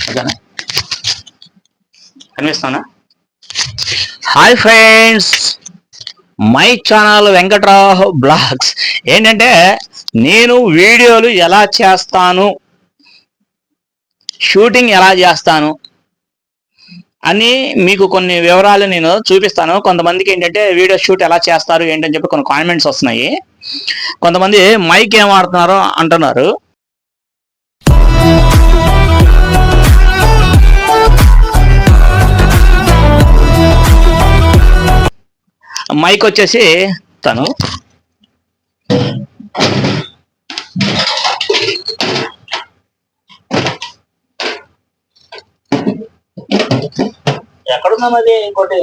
ఓకేనా, కనిపిస్తానా? Hi friends, my channel Venkatrao blogs. ఏంటంటే నేను వీడియోలు ఎలా చేస్తాను, షూటింగ్ ఎలా చేస్తాను అని మీకు కొన్ని వివరాలు నేను చూపిస్తాను. కొంతమందికి ఏంటంటే వీడియో షూట్ ఎలా చేస్తారు ఏంటని చెప్పి కొన్ని కామెంట్స్ వస్తున్నాయి. కొంతమంది మైక్ ఏం వాడుతున్నారో అంటున్నారు. మైక్ వచ్చేసి తను ఎక్కడున్నాం, అది ఇంకోటి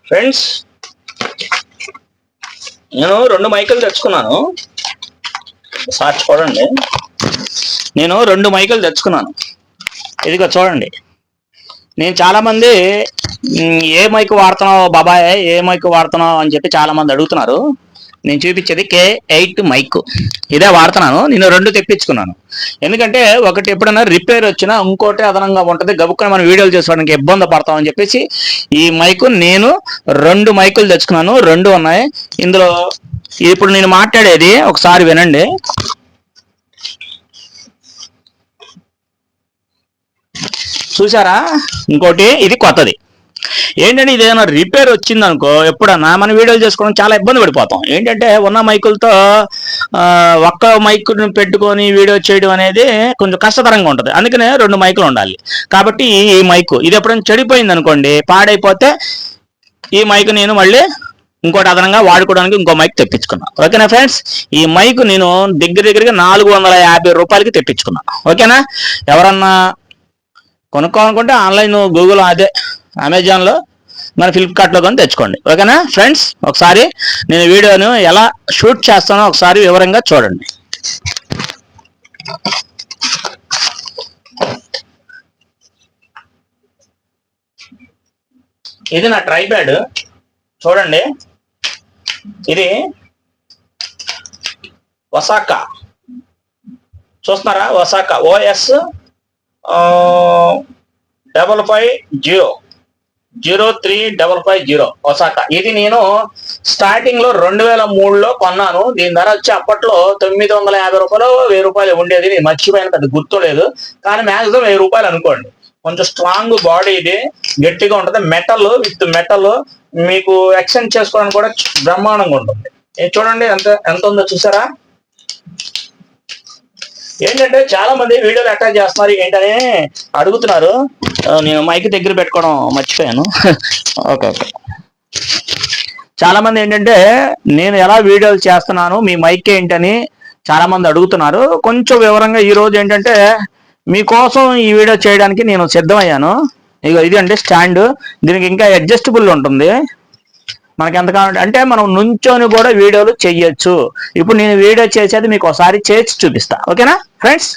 ఫ్రెండ్స్, నేను 2 మైకులు తెచ్చుకున్నాను. సార్ చూడండి, నేను 2 మైకులు తెచ్చుకున్నాను. ఇదిగో చూడండి. నేను చాలామంది ఏ మైక్ వాడుతున్నావు బాబాయ్, ఏ మైక్ వాడుతున్నావు అని చెప్పి చాలామంది అడుగుతున్నారు. నేను చూపించేది K8 మైక్, ఇదే వాడుతున్నాను. నేను 2 తెప్పించుకున్నాను. ఎందుకంటే ఒకటి ఎప్పుడైనా రిపేర్ వచ్చినా ఇంకోటి అదనంగా ఉంటుంది, గబుక్కుని మనం వీడియోలు చేసుకోవడానికి ఇబ్బంది పడతామని చెప్పేసి ఈ మైకు నేను 2 మైకులు తెచ్చుకున్నాను. 2 ఉన్నాయి. ఇందులో ఇప్పుడు నేను మాట్లాడేది ఒకసారి వినండి. చూసారా? ఇంకోటి ఇది కొత్తది. ఏంటంటే ఇది ఏదైనా రిపేర్ వచ్చింది అనుకో, ఎప్పుడన్నా మన వీడియోలు చేసుకోవడం చాలా ఇబ్బంది పడిపోతాం. ఏంటంటే ఉన్న మైకులతో ఒక్క మైక్ను పెట్టుకొని వీడియో చేయడం అనేది కొంచెం కష్టతరంగా ఉంటుంది. అందుకనే 2 మైకులు ఉండాలి. కాబట్టి ఈ మైకు ఇది ఎప్పుడైనా చెడిపోయింది అనుకోండి, పాడైపోతే ఈ మైకు నేను మళ్ళీ ఇంకోటి అదనంగా వాడుకోవడానికి ఇంకో మైక్ తెప్పించుకున్నా. ఓకేనా ఫ్రెండ్స్? ఈ మైకు నేను దగ్గరగా 450 రూపాయలకి తెప్పించుకున్నా. ఓకేనా? ఎవరన్నా కొనుక్కోవాలనుకుంటే ఆన్లైన్ గూగుల్, అదే అమెజాన్లో, మన ఫ్లిప్కార్ట్లో కానీ తెచ్చుకోండి. ఓకేనా ఫ్రెండ్స్? ఒకసారి నేను వీడియోను ఎలా షూట్ చేస్తానో ఒకసారి వివరంగా చూడండి. ఇది నా ట్రైప్యాడ్ చూడండి. ఇది ఒసాకా, చూస్తున్నారా? Osaka OS 550 Osaka. ఇది నేను స్టార్టింగ్ లో 2003లో కొన్నాను. దీని ధర వచ్చి అప్పట్లో 950 రూపాయలు 1000 రూపాయలు ఉండేది. నేను మర్చిపోయాను, పెద్ద గుర్తులేదు. కానీ మ్యాక్సిమం 1000 రూపాయలు అనుకోండి. కొంచెం స్ట్రాంగ్ బాడీ, ఇది గట్టిగా ఉంటుంది. మెటల్ విత్ మెటల్, మీకు ఎక్స్టెండ్ చేసుకోవడానికి కూడా బ్రహ్మాండంగా ఉంటుంది. చూడండి ఎంత ఉందో చూసారా? ఏంటంటే చాలా మంది వీడియోలు అటాచ్ చేస్తున్నారు ఏంటని అడుగుతున్నారు. నేను మైక్ దగ్గర పెట్టుకోవడం మర్చిపోయాను. ఓకే. చాలా మంది ఏంటంటే నేను ఎలా వీడియోలు చేస్తున్నాను, మీ మైక్ ఏంటని చాలా మంది అడుగుతున్నారు. కొంచెం వివరంగా ఈ రోజు ఏంటంటే మీకోసం ఈ వీడియో చేయడానికి నేను సిద్ధమయ్యాను. ఇగో ఇది అంటే స్టాండ్, దీనికి ఇంకా అడ్జస్టబుల్ ఉంటుంది. మనకి ఎంత కావాలంటే అంటే మనం నుంచొని కూడా వీడియోలు చెయ్యొచ్చు. ఇప్పుడు నేను వీడియో చేసేది మీకు ఒకసారి చేసి చూపిస్తా. ఓకేనా ఫ్రెండ్స్?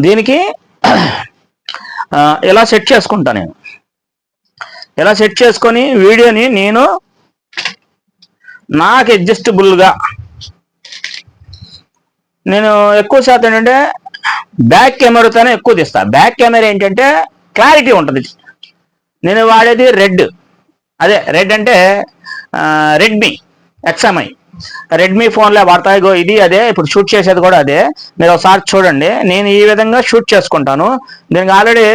దీనికి ఎలా సెట్ చేసుకుంటా, నేను ఎలా సెట్ చేసుకొని వీడియోని నేను నాకు అడ్జస్టబుల్గా, నేను ఎక్కువ శాతం ఏంటంటే బ్యాక్ కెమెరాతోనే ఎక్కువ తీస్తా. బ్యాక్ కెమెరా ఏంటంటే క్లారిటీ ఉంటుంది. నేను వాడేది రెడ్ అంటే రెడ్మీ XMI రెడ్మీ ఫోన్లే వాడతాయి. ఇది అదే, ఇప్పుడు షూట్ చేసేది కూడా అదే. మీరు ఒకసారి చూడండి. నేను ఈ విధంగా షూట్ చేసుకుంటాను. దీనికి ఆల్రెడీ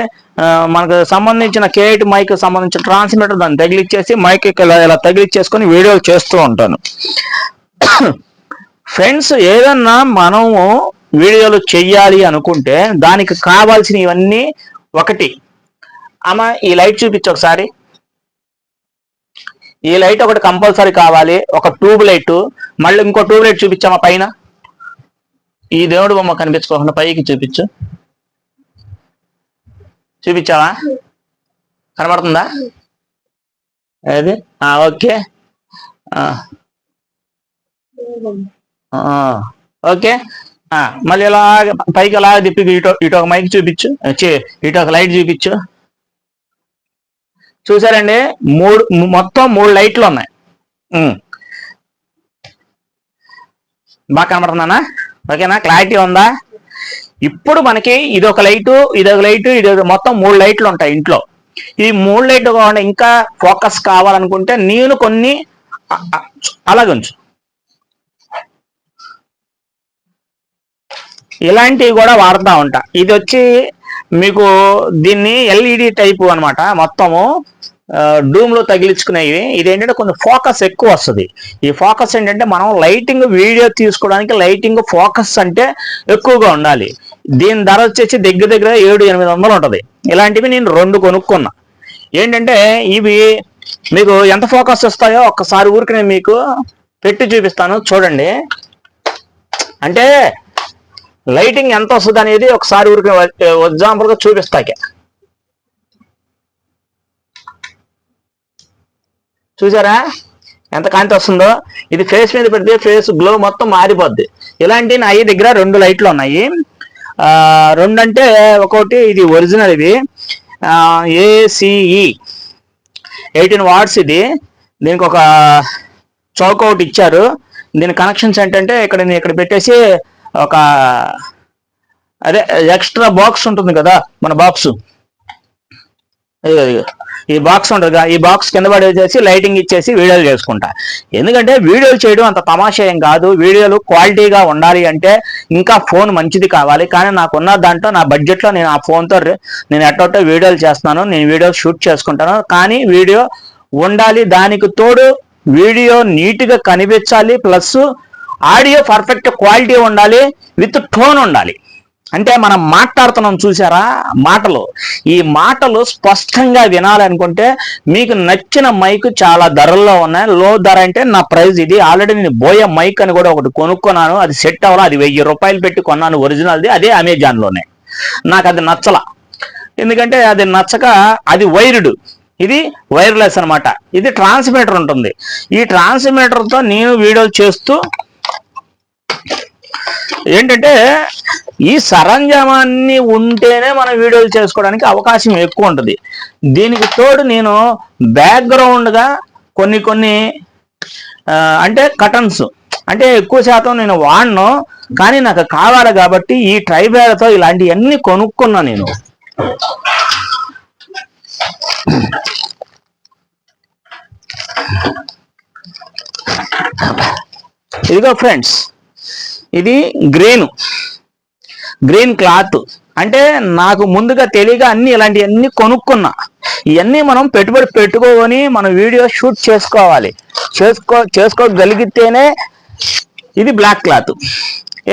మనకు సంబంధించిన K8 మైక్ సంబంధించిన ట్రాన్స్మిటర్ దాన్ని తగిలిచ్చేసి మైక్ ఇలా తగిలిచ్చేసుకొని వీడియోలు చేస్తూ ఉంటాను. ఫ్రెండ్స్, ఏదన్నా మనము వీడియోలు చెయ్యాలి అనుకుంటే దానికి కావాల్సిన ఇవన్నీ, ఒకటి అమ్మ ఈ లైట్ చూపించు ఒకసారి. ఈ లైట్ ఒకటి కంపల్సరీ కావాలి, ఒక ట్యూబ్ లైట్. మళ్ళీ ఇంకో ట్యూబ్ లైట్ చూపించామా పైన. ఈ దేవుడు బొమ్మ కనిపించుకోకుండా పైకి చూపించావా? కనబడుతుందా? అది ఓకే. ఓకే. మళ్ళీ ఇలా పైకి ఎలా తిప్పి ఇటు ఒక మైక్ చూపించు, ఇటు ఒక లైట్ చూపించు. చూసారండి, మొత్తం 3 లైట్లు ఉన్నాయి. బాగా కనబడుతుందన్నా? ఓకేనా? క్లారిటీ ఉందా? ఇప్పుడు మనకి ఇదొక లైటు, ఇదొక లైటు, ఇదొక మొత్తం 3 లైట్లు ఉంటాయి ఇంట్లో. ఈ 3 లైట్లు కాకుండా ఇంకా ఫోకస్ కావాలనుకుంటే నేను కొన్ని అలాగే ఉంచు, ఇలాంటివి కూడా వాడుతూ ఉంటా. ఇది వచ్చి మీకు దీన్ని ఎల్ఈడి టైపు అనమాట, మొత్తము డూమ్ లో తగిలించుకునేవి. ఇదేంటంటే కొంచెం ఫోకస్ ఎక్కువ వస్తుంది. ఈ ఫోకస్ ఏంటంటే మనం లైటింగ్ వీడియో తీసుకోవడానికి లైటింగ్ ఫోకస్ అంటే ఎక్కువగా ఉండాలి. దీని ధర వచ్చేసి దగ్గర దగ్గర 700-800 ఉంటుంది. ఇలాంటివి నేను 2 కొనుక్కున్నా. ఏంటంటే ఇవి మీకు ఎంత ఫోకస్ వస్తాయో ఒక్కసారి ఊరికి నేను మీకు పెట్టి చూపిస్తాను, చూడండి. అంటే లైటింగ్ ఎంత వస్తుంది అనేది ఒకసారి ఊరికి ఎగ్జాంపుల్గా చూపిస్తాకే. చూసారా ఎంత కాంతి వస్తుందో? ఇది ఫేస్ మీద పెడితే ఫేస్ గ్లో మొత్తం మారిపోద్ది. ఇలాంటి నా దగ్గర 2 లైట్లు ఉన్నాయి. 2 అంటే ఒకటి ఇది ఒరిజినల్, ఇది ACE 18 వాట్స్. ఇది దీనికి ఒక చౌక ఒకటి ఇచ్చారు. దీని కనెక్షన్స్ ఏంటంటే ఇక్కడ పెట్టేసి ఒక అదే ఎక్స్ట్రా బాక్స్ ఉంటుంది కదా, మన బాక్స్, ఈ బాక్స్ ఉంటుంది కదా, ఈ బాక్స్ కింద పడేసేసి లైటింగ్ ఇచ్చేసి వీడియోలు చేసుకుంటా. ఎందుకంటే వీడియోలు చేయడం అంత తమాషా ఏం కాదు. వీడియోలు క్వాలిటీగా ఉండాలి అంటే ఇంకా ఫోన్ మంచిది కావాలి. కానీ నాకున్న దాంట్లో నా బడ్జెట్లో నేను ఆ ఫోన్తో నేను ఎట్టొట్టో వీడియోలు చేస్తున్నాను, నేను వీడియో షూట్ చేసుకుంటాను. కానీ వీడియో ఉండాలి, దానికి తోడు వీడియో నీట్గా కనిపించాలి, ప్లస్ ఆడియో పర్ఫెక్ట్ క్వాలిటీ ఉండాలి, విత్ టోన్ ఉండాలి. అంటే మనం మాట్లాడుతున్నాం చూసారా మాటలు, ఈ మాటలు స్పష్టంగా వినాలనుకుంటే మీకు నచ్చిన మైక్ చాలా ధరల్లో ఉన్నాయి. లో ధర అంటే నా ప్రైస్ ఇది. ఆల్రెడీ నేను బోయే మైక్ అని కూడా ఒకటి కొనుక్కున్నాను, అది సెట్ అవ్వాలి. అది 1000 రూపాయలు పెట్టి కొన్నాను, ఒరిజినల్ది. అదే అమెజాన్లోనే. నాకు అది నచ్చల, ఎందుకంటే అది నచ్చక, అది వైర్డ్, ఇది వైర్లెస్ అనమాట. ఇది ట్రాన్స్మిటర్ ఉంటుంది. ఈ ట్రాన్స్మిటర్తో నేను వీడియోలు చేస్తూ ఏంటంటే ఈ సరంజామాన్ని ఉంటేనే మనం వీడియోలు చేసుకోవడానికి అవకాశం ఎక్కువ ఉంటుంది. దీనికి తోడు నేను బ్యాక్గ్రౌండ్గా కొన్ని అంటే కటన్స్ అంటే ఎక్కువ శాతం నేను వాడను, కానీ నాకు కావాలి కాబట్టి ఈ ట్రైబ్యాగ్తో ఇలాంటివన్నీ కొనుక్కున్నా నేను. ఇదిగో ఫ్రెండ్స్, ఇది గ్రీన్ క్లాత్. అంటే నాకు ముందుగా తెలియక ఇలాంటివన్నీ కొనుక్కున్నా. ఇవన్నీ మనం పెట్టుబడి పెట్టుకొని మనం వీడియో షూట్ చేసుకోగలిగితేనే. ఇది బ్లాక్ క్లాత్,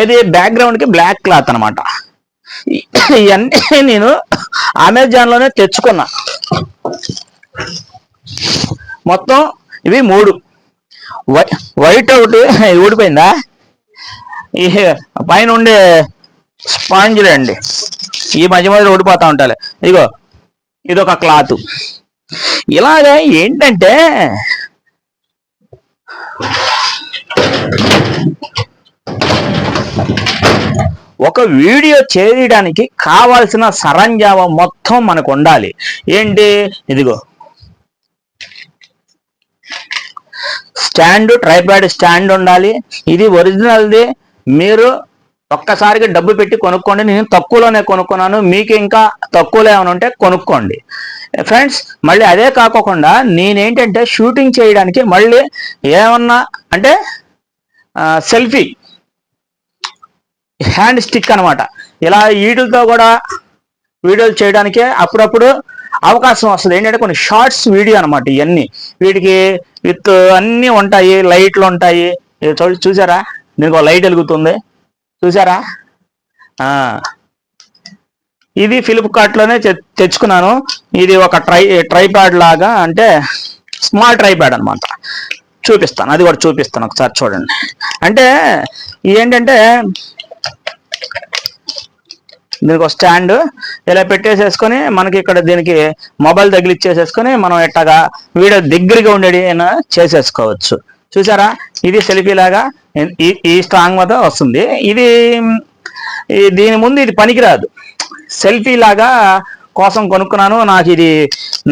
ఏది బ్యాక్గ్రౌండ్కి బ్లాక్ క్లాత్ అనమాట. ఇవన్నీ నేను అమెజాన్లోనే తెచ్చుకున్నా. మొత్తం ఇవి 3. వైట్ ఒకటి ఊడిపోయిందా, ఈ పైన ఉండే స్పాంజ్లే అండి, ఈ మధ్య మధ్యలో ఊడిపోతూ ఉంటాయి. ఇగో ఇదొక క్లాత్. ఇలాగా ఏంటంటే ఒక వీడియో చేయడానికి కావాల్సిన సరంజామం మొత్తం మనకు ఉండాలి. ఏంటి? ఇదిగో స్టాండ్, ట్రైపాడ్ స్టాండ్ ఉండాలి. ఇది ఒరిజినల్ది. మీరు ఒక్కసారిగా డబ్బు పెట్టి కొనుక్కోండి. నేను తక్కువలోనే కొనుక్కున్నాను, మీకు ఇంకా తక్కువలో ఏమైనా ఉంటే కొనుక్కోండి ఫ్రెండ్స్. మళ్ళీ అదే కాకుండా నేనేంటంటే షూటింగ్ చేయడానికి మళ్ళీ ఏమన్నా అంటే సెల్ఫీ హ్యాండ్ స్టిక్ అనమాట. ఇలా వీటితో కూడా వీడియోలు చేయడానికే అప్పుడప్పుడు అవకాశం వస్తుంది. ఏంటంటే కొన్ని షార్ట్స్ వీడియో అనమాట. ఇవన్నీ వీటికి విత్ అన్నీ ఉంటాయి, లైట్లు ఉంటాయి. చూసారా, దీనికి ఒక లైట్ వెలుగుతుంది చూసారా. ఇది ఫ్లిప్కార్ట్లోనే తెచ్చుకున్నాను. ఇది ఒక ట్రైపాడ్ లాగా, అంటే స్మాల్ ట్రైపాడ్ అనమాట. చూపిస్తాను, అది కూడా చూపిస్తాను, ఒకసారి చూడండి. అంటే ఏంటంటే దీనికి ఒక స్టాండ్ ఇలా పెట్టేసేసుకొని మనకి ఇక్కడ దీనికి మొబైల్ తగిలిచ్చేసేసుకొని మనం ఇట్టగా వీడియో దగ్గరగా ఉండేది చేసేసుకోవచ్చు. చూసారా, ఇది సెల్ఫీ లాగా ఈ స్ట్రాంగ్ మీద వస్తుంది. ఇది దీని ముందు ఇది పనికిరాదు, సెల్ఫీ లాగా కోసం కొనుక్కున్నాను. నాకు ఇది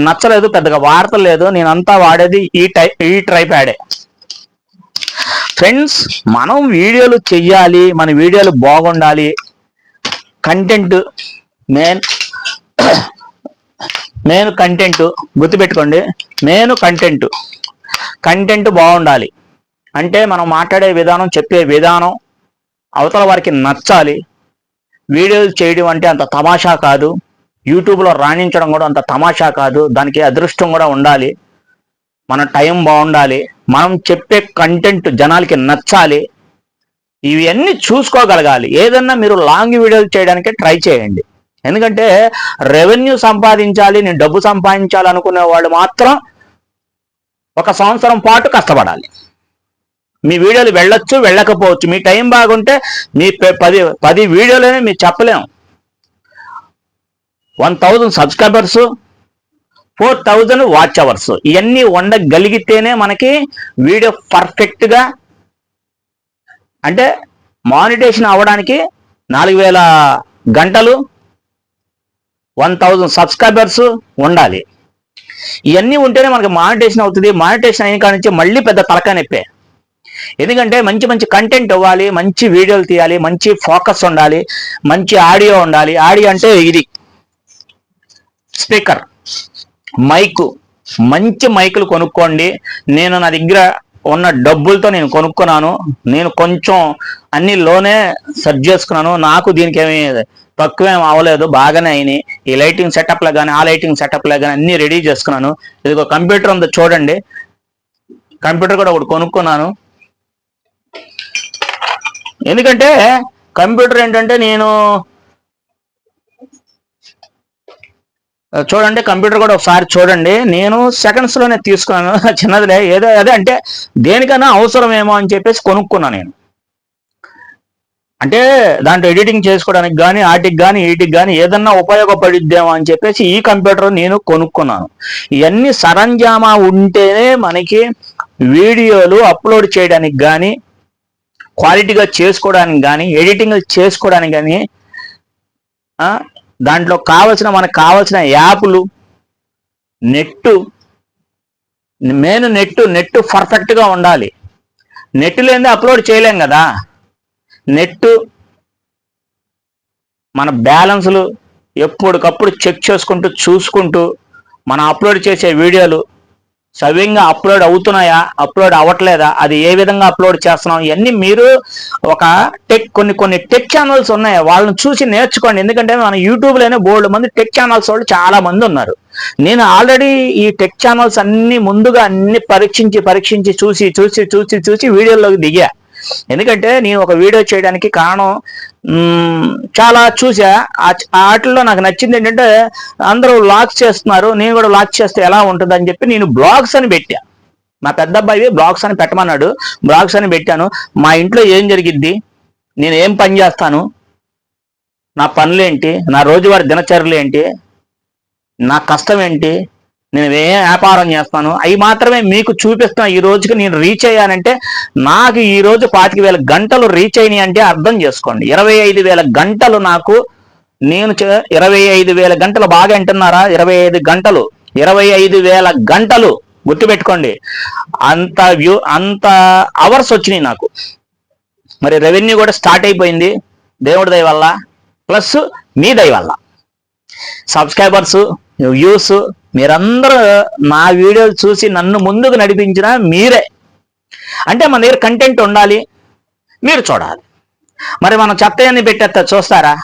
నచ్చలేదు, పెద్దగా వాడతలేదు. నేనంతా వాడేది ఈ ట్రైప్యాడే. ఫ్రెండ్స్, మనం వీడియోలు చెయ్యాలి, మన వీడియోలు బాగుండాలి, కంటెంట్ మెయిన్ కంటెంట్ గుర్తుపెట్టుకోండి. మెయిన్ కంటెంట్ బాగుండాలి అంటే మనం మాట్లాడే విధానం, చెప్పే విధానం అవతల వారికి నచ్చాలి. వీడియోలు చేయడం అంటే అంత తమాషా కాదు, యూట్యూబ్లో రాణించడం కూడా అంత తమాషా కాదు. దానికి అదృష్టం కూడా ఉండాలి, మన టైం బాగుండాలి, మనం చెప్పే కంటెంట్ జనాలకి నచ్చాలి. ఇవన్నీ చూసుకోగలగాలి. ఏదన్నా మీరు లాంగ్ వీడియోలు చేయడానికి ట్రై చేయండి. ఎందుకంటే రెవెన్యూ సంపాదించాలి, నేను డబ్బు సంపాదించాలి అనుకునే వాళ్ళు మాత్రం 1 సంవత్సరం పాటు కష్టపడాలి. మీ వీడియోలు వెళ్ళొచ్చు, వెళ్ళకపోవచ్చు. మీ టైం బాగుంటే మీ 10 వీడియోలనే మీరు చెప్పలేము. 1000 సబ్స్క్రైబర్స్, 4000 వాచ్ అవర్స్, ఇవన్నీ ఉండగలిగితేనే మనకి వీడియో పర్ఫెక్ట్గా, అంటే మానిటేషన్ అవ్వడానికి 4000 గంటలు, 1000 సబ్స్క్రైబర్స్ ఉండాలి. ఇవన్నీ ఉంటేనే మనకి మానిటేషన్ అవుతుంది. మానిటేషన్ అయిన కాడి నుంచి మళ్ళీ పెద్ద తలకాయ నొప్పే. ఎందుకంటే మంచి కంటెంట్ ఇవ్వాలి, మంచి వీడియోలు తీయాలి, మంచి ఫోకస్ ఉండాలి, మంచి ఆడియో ఉండాలి. ఆడియో అంటే ఇది స్పీకర్, మైకు, మంచి మైకులు కొనుక్కోండి. నేను నా దగ్గర ఉన్న డబ్బులతో నేను కొనుక్కున్నాను. నేను కొంచెం అన్ని లోనే సెర్చ్ చేసుకున్నాను. నాకు దీనికి ఏమీ తక్కువేం అవ్వలేదు, బాగానే అయినాయి. ఈ లైటింగ్ సెటప్లో కానీ ఆ లైటింగ్ సెటప్లో కానీ అన్నీ రెడీ చేసుకున్నాను. ఇది ఒక కంప్యూటర్ ఉంది చూడండి, కంప్యూటర్ కూడా ఒకటి కొనుక్కున్నాను. ఎందుకంటే కంప్యూటర్ ఏంటంటే నేను చూడండి, కంప్యూటర్ కూడా ఒకసారి చూడండి, నేను సెకండ్స్లోనే తీసుకున్నాను. చిన్నదిలే, ఏదో అదే అంటే దేనికైనా అవసరమేమో అని చెప్పేసి కొనుక్కున్నాను నేను. అంటే దాంట్లో ఎడిటింగ్ చేసుకోవడానికి కానీ వాటికి కానీ వీటికి కానీ ఏదన్నా ఉపయోగపడిద్దేమో అని చెప్పేసి ఈ కంప్యూటర్ నేను కొనుక్కున్నాను. ఇవన్నీ సరంజామా ఉంటేనే మనకి వీడియోలు అప్లోడ్ చేయడానికి కానీ, క్వాలిటీగా చేసుకోవడానికి కానీ, ఎడిటింగ్ చేసుకోవడానికి కానీ, దాంట్లో మనకు కావాల్సిన యాప్లు, మెయిన్ నెట్ పర్ఫెక్ట్గా ఉండాలి. నెట్ లేనిదే అప్లోడ్ చేయలేం కదా. నెట్, మన బ్యాలెన్స్లు ఎప్పటికప్పుడు చెక్ చేసుకుంటూ చూసుకుంటూ మనం అప్లోడ్ చేసే వీడియోలు సవ్యంగా అప్లోడ్ అవుతున్నాయా, అప్లోడ్ అవ్వట్లేదా, అది ఏ విధంగా అప్లోడ్ చేస్తున్నాం, ఇవన్నీ మీరు ఒక కొన్ని టెక్ ఛానల్స్ ఉన్నాయి, వాళ్ళని చూసి నేర్చుకోండి. ఎందుకంటే మన యూట్యూబ్లోనే బోల్డ్ మంది టెక్ ఛానల్స్ వాళ్ళు చాలా మంది ఉన్నారు. నేను ఆల్రెడీ ఈ టెక్ ఛానల్స్ అన్ని ముందుగా అన్ని పరీక్షించి చూసి వీడియోలోకి దిగా. ఎందుకంటే నేను ఒక వీడియో చేయడానికి కారణం చాలా చూసా. వాటిల్లో నాకు నచ్చింది ఏంటంటే అందరూ వ్లాగ్స్ చేస్తున్నారు, నేను కూడా వ్లాగ్స్ చేస్తే ఎలా ఉంటుంది అని చెప్పి నేను బ్లాగ్స్ అని పెట్టా. మా పెద్ద అబ్బాయి బ్లాగ్స్ అని పెట్టమన్నాడు, బ్లాగ్స్ అని పెట్టాను. మా ఇంట్లో ఏం జరిగిద్ది, నేను ఏం పని చేస్తాను, నా పనులేంటి, నా రోజువారీ దినచర్యలు ఏంటి, నా కష్టం ఏంటి, నేను ఏ వ్యాపారం చేస్తాను, అవి మాత్రమే మీకు చూపిస్తున్నా. ఈ రోజుకి నేను రీచ్ అయ్యానంటే నాకు ఈ రోజు 25,000 గంటలు రీచ్ అయినాయి అంటే అర్థం చేసుకోండి. 25,000 గంటలు నాకు, నేను 25,000 గంటలు, బాగా వింటున్నారా, 25 గంటలు, 25,000 గంటలు గుర్తుపెట్టుకోండి. అంత అవర్స్ వచ్చినాయి నాకు. మరి రెవెన్యూ కూడా స్టార్ట్ అయిపోయింది దేవుడి దయ వల్ల, ప్లస్ మీ దయ వల్ల. సబ్స్క్రైబర్స్, వ్యూస్, మీరందరూ నా వీడియోలు చూసి నన్ను ముందుకు నడిపించిన మీరే. అంటే మన దగ్గర కంటెంట్ ఉండాలి, మీరు చూడాలి. మరి మనం చెత్తయన్ని పెట్టేస్తా చూస్తారా,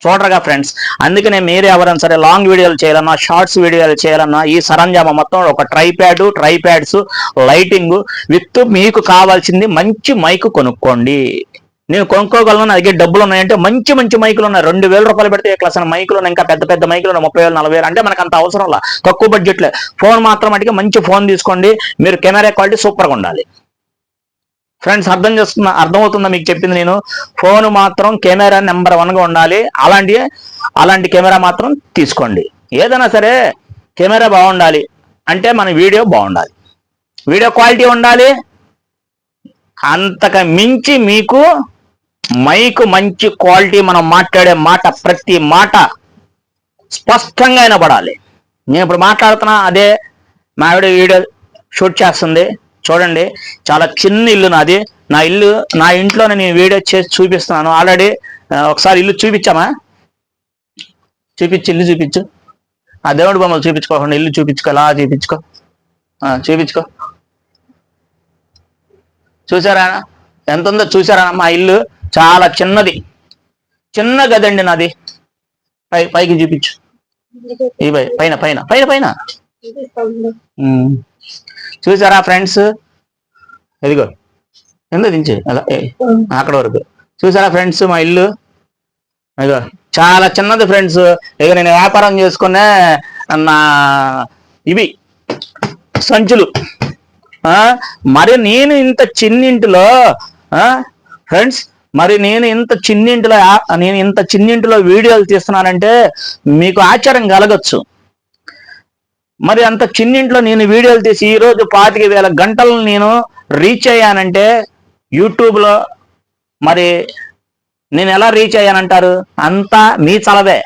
చూడరుగా ఫ్రెండ్స్. అందుకనే మీరే ఎవరైనా సరే లాంగ్ వీడియోలు చేయాలన్నా, షార్ట్స్ వీడియోలు చేయాలన్నా ఈ సరంజామా మొత్తం ఒక ట్రైప్యాడ్స్, లైటింగ్ విత్ మీకు కావాల్సింది మంచి మైక్ కొనుక్కోండి. నేను కొనుక్కోగలను, నా దగ్గర డబ్బులు ఉన్నాయంటే మంచి మైకులు ఉన్నాయి. 2,000 రూపాయలు పెడితే క్లాస్ అన్న మైకులు ఉన్నాయి, ఇంకా పెద్ద మైకులు ఉన్నాయి, 30,000 40,000. అంటే మనకు అంత అవసరంలా, తక్కువ బడ్జెట్లే. ఫోన్ మాత్రం అటుగా మంచి ఫోన్ తీసుకోండి, మీరు కెమెరా క్వాలిటీ సూపర్గా ఉండాలి. ఫ్రెండ్స్ అర్థమవుతుందా మీకు చెప్పింది నేను? ఫోన్ మాత్రం కెమెరా నెంబర్ 1గా ఉండాలి. అలాంటి కెమెరా మాత్రం తీసుకోండి. ఏదైనా సరే కెమెరా బాగుండాలి అంటే మన వీడియో బాగుండాలి, వీడియో క్వాలిటీ ఉండాలి. అంతకు మించి మీకు మైక్ మంచి క్వాలిటీ, మనం మాట్లాడే మాట ప్రతి మాట స్పష్టంగా వినపడాలి. నేను ఇప్పుడు మాట్లాడుతున్నా, అదే మా ఆవిడ వీడియో షూట్ చేస్తుంది చూడండి. చాలా చిన్న ఇల్లు నాది. నా ఇంట్లోనే నేను వీడియో చేసి చూపిస్తున్నాను ఆల్రెడీ. ఒకసారి ఇల్లు చూపించామా? ఇల్లు చూపించు. ఆ దేవుడి బొమ్మలు చూపించుకోకుండా ఇల్లు చూపించుకో, అలా చూపించుకో. చూసారా ఎంత ఉందో? చూసారా? మా ఇల్లు చాలా చిన్నది, చిన్న గదండి నాది. పైకి చూపించు. ఈ పైన పైన పైన పైన చూసారా ఫ్రెండ్స్? ఇదిగో ఎంత దించే అలా అక్కడ వరకు చూసారా ఫ్రెండ్స్ మా ఇల్లు? ఇదిగో చాలా చిన్నది ఫ్రెండ్స్. ఇక నేను వ్యాపారం చేసుకునే నా ఇవి సంచులు. మరి నేను ఇంత చిన్నింటిలో ఫ్రెండ్స్, నేను ఇంత చిన్నింటిలో వీడియోలు తీస్తున్నానంటే మీకు ఆశ్చర్యం కలగచ్చు. మరి అంత చిన్నింట్లో నేను వీడియోలు తీసి ఈరోజు 25,000 గంటలను నేను రీచ్ అయ్యానంటే యూట్యూబ్లో, మరి నేను ఎలా రీచ్ అయ్యానంటారు? అంతా మీ చలవే.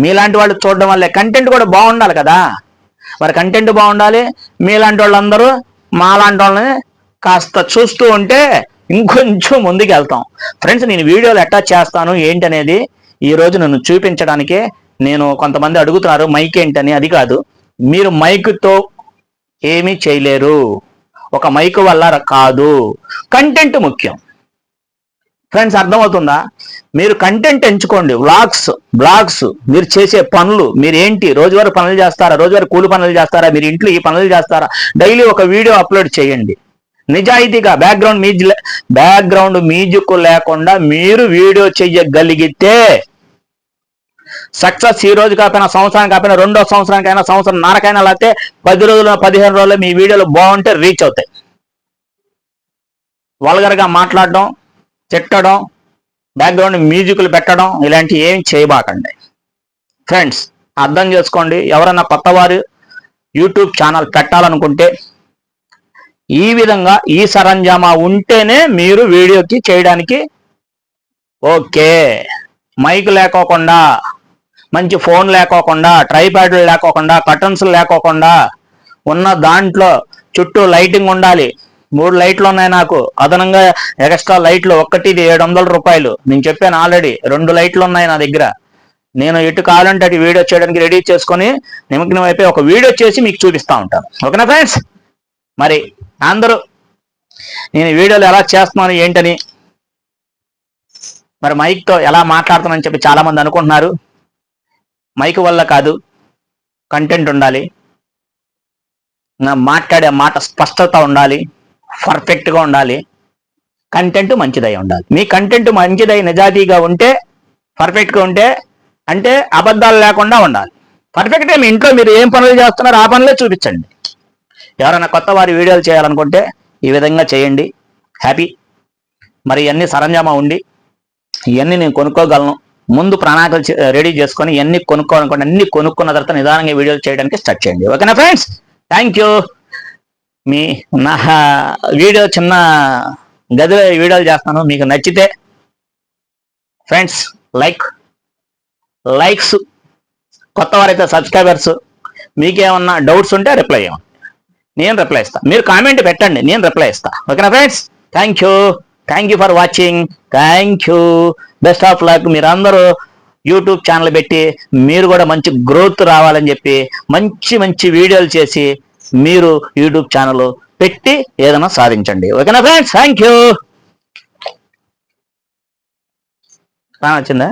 మీలాంటి వాళ్ళు చూడడం వల్లే. కంటెంట్ కూడా బాగుండాలి కదా, మరి కంటెంట్ బాగుండాలి. మీలాంటి వాళ్ళందరూ మాలాంటి వాళ్ళని కాస్త చూస్తూ ఉంటే ఇంకొంచెం ముందుకు వెళ్తాం. ఫ్రెండ్స్, నేను వీడియోలు ఎట్టా చేస్తాను ఏంటనేది ఈరోజు నన్ను చూపించడానికే. నేను కొంతమంది అడుగుతున్నారు మైక్ ఏంటని. అది కాదు, మీరు మైక్తో ఏమీ చేయలేరు. ఒక మైక్ వల్ల కాదు, కంటెంట్ ముఖ్యం. ఫ్రెండ్స్ అర్థమవుతుందా? మీరు కంటెంట్ ఎంచుకోండి. బ్లాగ్స్, మీరు చేసే పనులు, మీరు రోజువారీ పనులు చేస్తారా? రోజువారీ కూలి పనులు చేస్తారా? మీరు ఇంట్లో ఈ పనులు చేస్తారా? డైలీ ఒక వీడియో అప్లోడ్ చేయండి నిజాయితీగా. బ్యాక్గ్రౌండ్ మ్యూజిక్ లేకుండా మీరు వీడియో చెయ్యగలిగితే సక్సెస్. ఈ రోజు కాకపోయినా, సంవత్సరానికి కాకపోయినా, 2వ సంవత్సరానికైనా, సంవత్సరంన్నరకైనా, లేకపోతే 10 రోజులు 15 రోజులు మీ వీడియోలు బాగుంటే రీచ్ అవుతాయి. వల్గర్గా మాట్లాడడం, తిట్టడం, బ్యాక్గ్రౌండ్ మ్యూజిక్లు పెట్టడం ఇలాంటివి ఏం చేయబాకండి. ఫ్రెండ్స్ అర్థం చేసుకోండి. ఎవరైనా కొత్తవారు యూట్యూబ్ ఛానల్ పెట్టాలనుకుంటే ఈ విధంగా ఈ సరంజామా ఉంటేనే మీరు వీడియోకి చేయడానికి ఓకే. మైక్ లేకోకుండా, మంచి ఫోన్ లేకోకుండా, ట్రైపాడ్లు లేకోకుండా, కర్టన్స్ లేకోకుండా, ఉన్న దాంట్లో చుట్టూ లైటింగ్ ఉండాలి. 3 లైట్లు ఉన్నాయి నాకు అదనంగా, ఎక్స్ట్రా లైట్లు. ఒక్కటి 700 రూపాయలు. నేను చెప్పాను ఆల్రెడీ. 2 లైట్లు ఉన్నాయి నా దగ్గర. నేను ఎటు కావాలంటే అటు వీడియో చేయడానికి రెడీ చేసుకొని నిమగ్నం అయిపోయి ఒక వీడియో చేసి మీకు చూపిస్తూ ఉంటాను. ఓకేనా ఫ్రెండ్స్? మరి అందరూ నేను వీడియోలు ఎలా చేస్తున్నాను ఏంటని, మరి మైక్తో ఎలా మాట్లాడుతున్నానని చెప్పి చాలామంది అనుకుంటున్నారు. మైక్ వల్ల కాదు, కంటెంట్ ఉండాలి. మాట్లాడే మాట స్పష్టత ఉండాలి, పర్ఫెక్ట్గా ఉండాలి. కంటెంట్ మంచిదై ఉండాలి. మీ కంటెంట్ మంచిదై నిజాయితీగా ఉంటే, పర్ఫెక్ట్గా ఉంటే, అంటే అబద్ధాలు లేకుండా ఉండాలి. పర్ఫెక్ట్గా మీ ఇంట్లో మీరు ఏం పనులు చేస్తున్నారో ఆ పనులే చూపించండి. ఎవరైనా కొత్త వారి వీడియోలు చేయాలనుకుంటే ఈ విధంగా చేయండి. హ్యాపీ. మరి ఇవన్నీ సరంజామా ఉండి ఇవన్నీ నేను కొనుక్కోగలను. ముందు ప్రణాళికలు రెడీ చేసుకొని ఇవన్నీ కొనుక్కోవాలనుకోండి. అన్ని కొనుక్కున్న తర్వాత నిదానంగా వీడియోలు చేయడానికి స్టార్ట్ చేయండి. ఓకేనా ఫ్రెండ్స్? Thank you. నా వీడియో చిన్న గదిలో వీడియోలు చేస్తాను. మీకు నచ్చితే ఫ్రెండ్స్ లైక్స్, కొత్త వారైతే సబ్స్క్రైబర్స్. మీకేమన్నా డౌట్స్ ఉంటే రిప్లై ఇవ్వండి, నేను రిప్లై ఇస్తాను. మీరు కామెంట్ పెట్టండి, నేను రిప్లై ఇస్తాను. ఓకేనా friends? Thank you for watching. Thank you. Best of luck. మీరందరూ యూట్యూబ్ ఛానల్ పెట్టి మీరు కూడా మంచి గ్రోత్ రావాలని చెప్పి మంచి వీడియోలు చేసి మీరు యూట్యూబ్ ఛానల్ పెట్టి ఏదైనా సాధించండి. ఓకేనా ఫ్రెండ్స్? Thank you. వచ్చిందా?